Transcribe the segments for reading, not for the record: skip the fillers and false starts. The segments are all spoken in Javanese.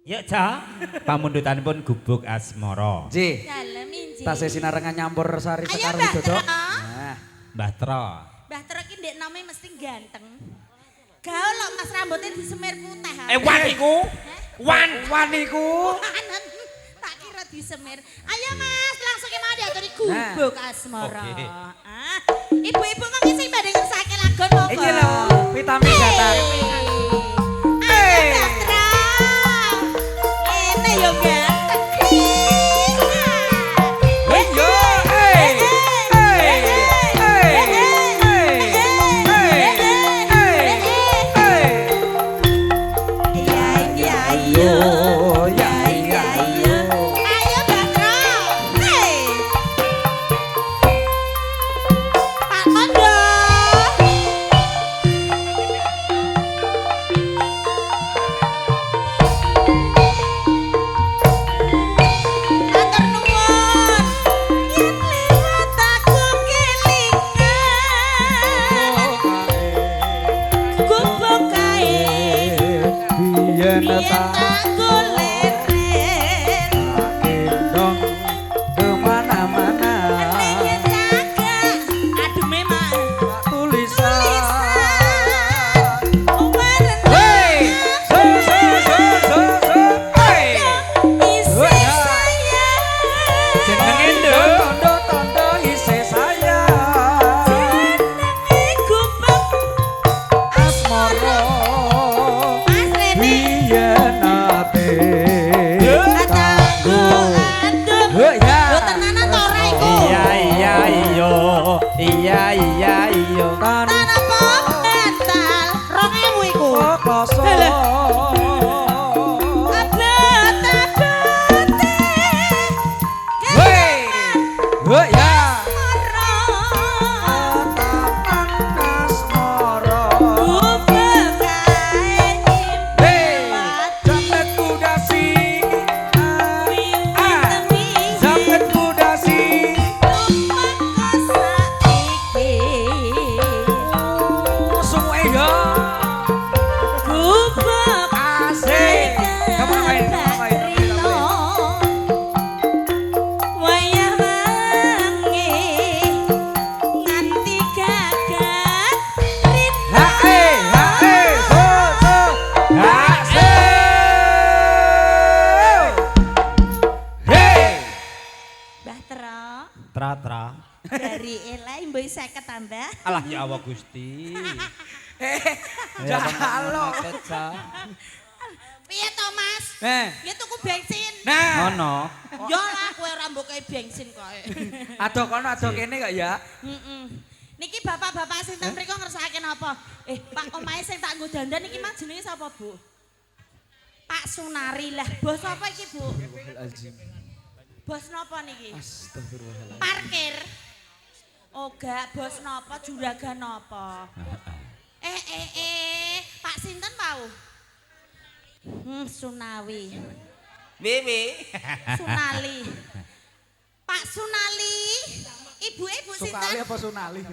Ya, Ca. Pamundutanipun Gubuk Asmara. Nggih. Dalem injih. Tasih sinarengan nyampur sari Ayo sekar Mbah widodo. Tro. Nah, Mbah Tro. Mbah Tro iki ndek nome mesti ganteng. Gaul lho Mas rambutnya disemir putih. Wan iku. wan iku. Tak kira disemir. Ayo Mas, langsung ke mau diaturi Gubuk Asmara. Oke. Ah, ibu-ibu mangke sing badhe ngersake lagon apa? Iki lho, vitamin datang. Ayo Mbah Tro. Ini yo ganteng. Tra. Dari elai mbok 50 tambah. Alah ya Allah Gusti. Jalo. Piye to Mas? Ya tuku bensin. Nah, Ono. Ya lah kowe ora mbok bensin koe. ado kono ado kene kok ya. Niki bapak-bapak sing teng mriku ngersakaken apa? Pak omahe sing tak nggo dandan iki Mas jenenge sapa, Bu? Pak Sunari lah. Bos apa iki, Bu? Bos napa niki? Astagfirullahaladzim. Parkir. Oh gak, bos napa, juragan napa? Pak sinten mau? Sunawi. Wiwi. Sunali. Pak Sunali. Ibu sinten? Sukali apa Sunali?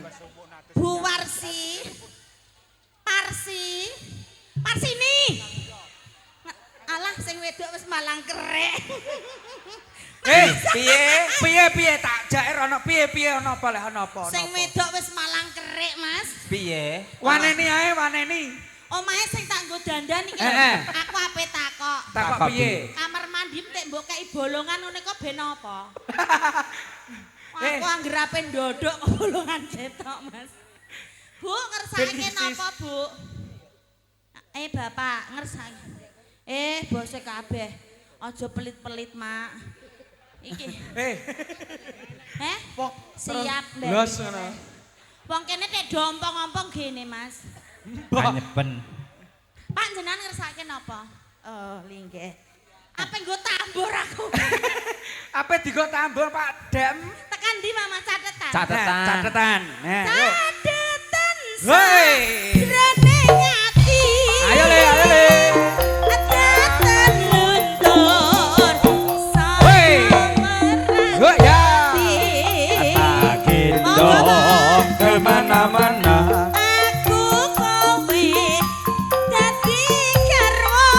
Bu Warsi. Parsini. Alah sing wedok wis malang kerek. Piye tak jair ana piye ana apa leh ana apa. Sing wedok wis malang kerek, Mas. Piye? Waneni ae waneni. Omahe sing tak nggo dandan iki aku ape takok. Takok piye? Kamar mandi nek mbok kei bolongan ngene kok ben apa? Aku anggere ape ndodok bolongan cetok, Mas. Bu, ngersake napa, Bu? Bapak, ngersake. Bose kabeh. Aja pelit-pelit, Mak. Iki. Siap, Mbak. Los ngono. Wong kene nek dompong-ompong gene, Mas. Panyepen. Pak jenengan ngersake napa? Oh, linggih. Apa nggo tambur aku? Apa digo tambur Pak Dem? Tekan ndi Mama catetan? Catetan. Catetan. Hei. Rene ngati. Ayo le. Catetan luntur. Hei. Ya. Tak gendong kemana-mana. Aku kowe dadi garwa.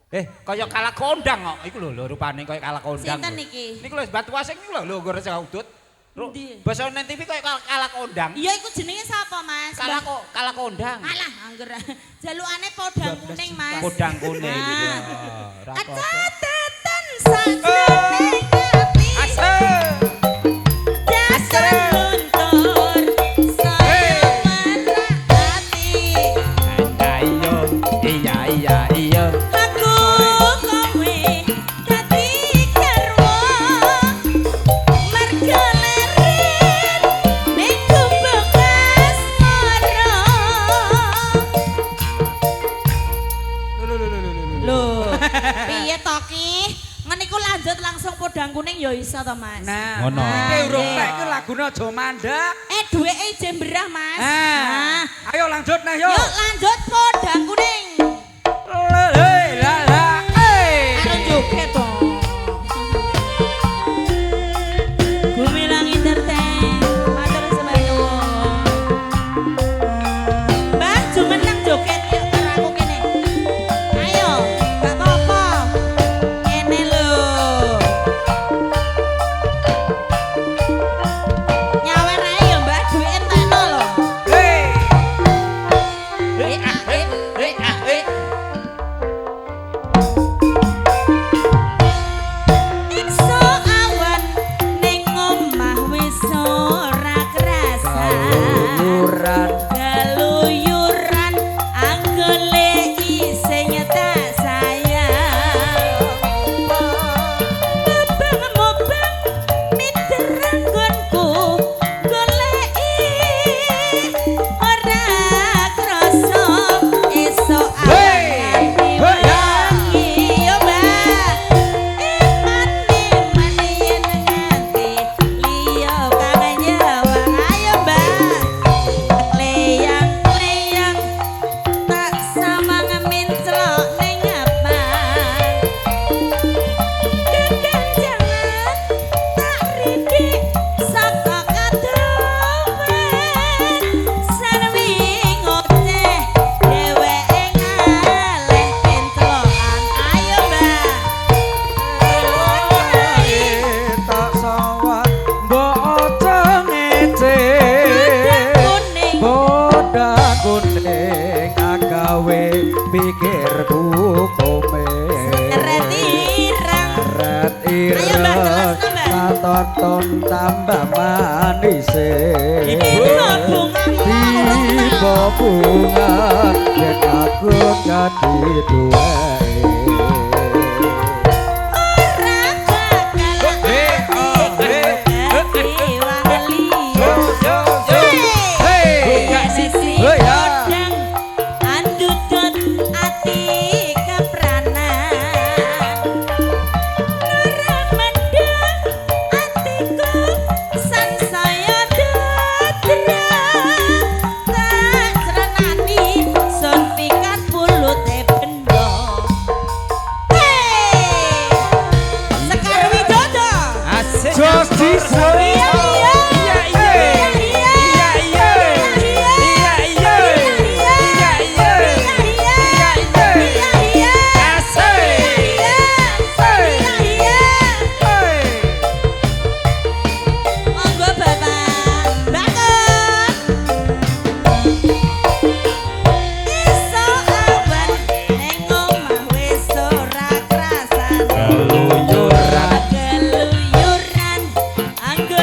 Kaya kalak kondang kok. Iku lho rupane kaya kalak kondang. Sinten niki? Niku lho batu asing niku lho nggo resik udut. Endi? Basa nang TV kaya kalak kondang. Iya iku jenenge sapa, Mas? Kalak kondang. Alah, angger. Jalukane podang kuning, Mas. Podang kuning gitu. Ah. Catatan sajroning ati. Asem. Dasar luntur saya merahati. Iya. Aku kowe dadi garwa merga leren ning gubuk asmara. Lho, piye to ki? Ngene iku lanjut langsung podang kuning ya iso to, Mas? Nah, Ngono. iki urung Nggih. tek iki lagune aja mandek. Duweke jembrah, Mas. Nah, ayo lanjut nah yo. Yuk lanjut podang kuning. Hei, la, Karo joget to. Gumilang entertain, matur sembah nuwun. Mbah, jumeneng joget yuk karo aku kene. Ayo, gak apa-apa. Kene lho. Nyawer ae ya, Mbah, duwe entekno lho. Hei. Ikso awan ning omah wis ora krasa. Galuyuran anggone isih tak sayang. Mobang miterang gonku goleki ora krasa esuk awan nganti wengi yo Mbak. Iman yen nganti liya kang nyawa ayo Mbak. Leyang-leyang tak samang mincelok ning abang. Kekanjangan tak ridik saka kadowen. Sarwi ngoceh dheweke ngaleh pentelokan ayo Mbak. Tak sawat mbok aja ngece. Kuning Bodang kuning agawe pikirku komen. ret ireng. Ret Ayo, Mbak, jelasno, Mbak. katon tambah manis. Tiba bunga Tiba bunga yen aku jadi duwe. ora bakal wali. Oh, ya. Andudut ati kepranan. Nurang mendang atiku sansaya dadrang. Tak cerenani son pikat pulute bendo. Sekar Widodo. Jos disari. Iya, iya. Monggo Bapak, bangun. Esuk awan ning omah wis ora krasan. Keluyuran. Keluyuran anggo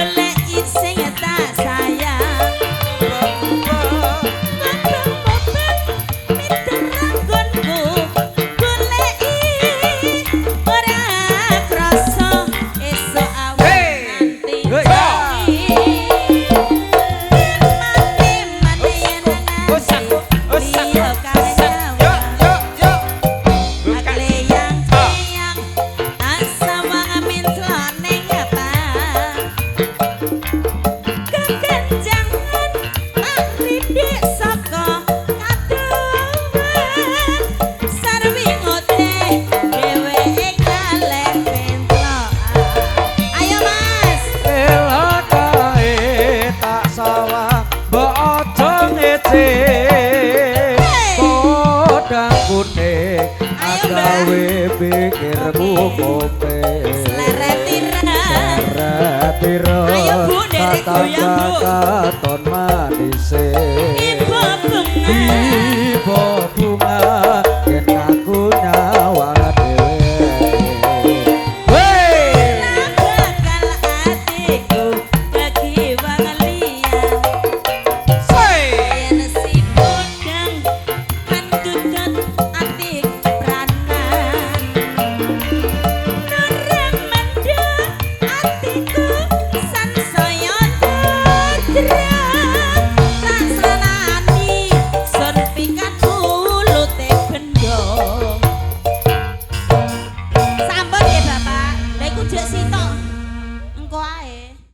pikirku kope Sleretiran. Retiro Ayo, Bu, derek goyang, Bu. katon manise Ibu bunga. Ibu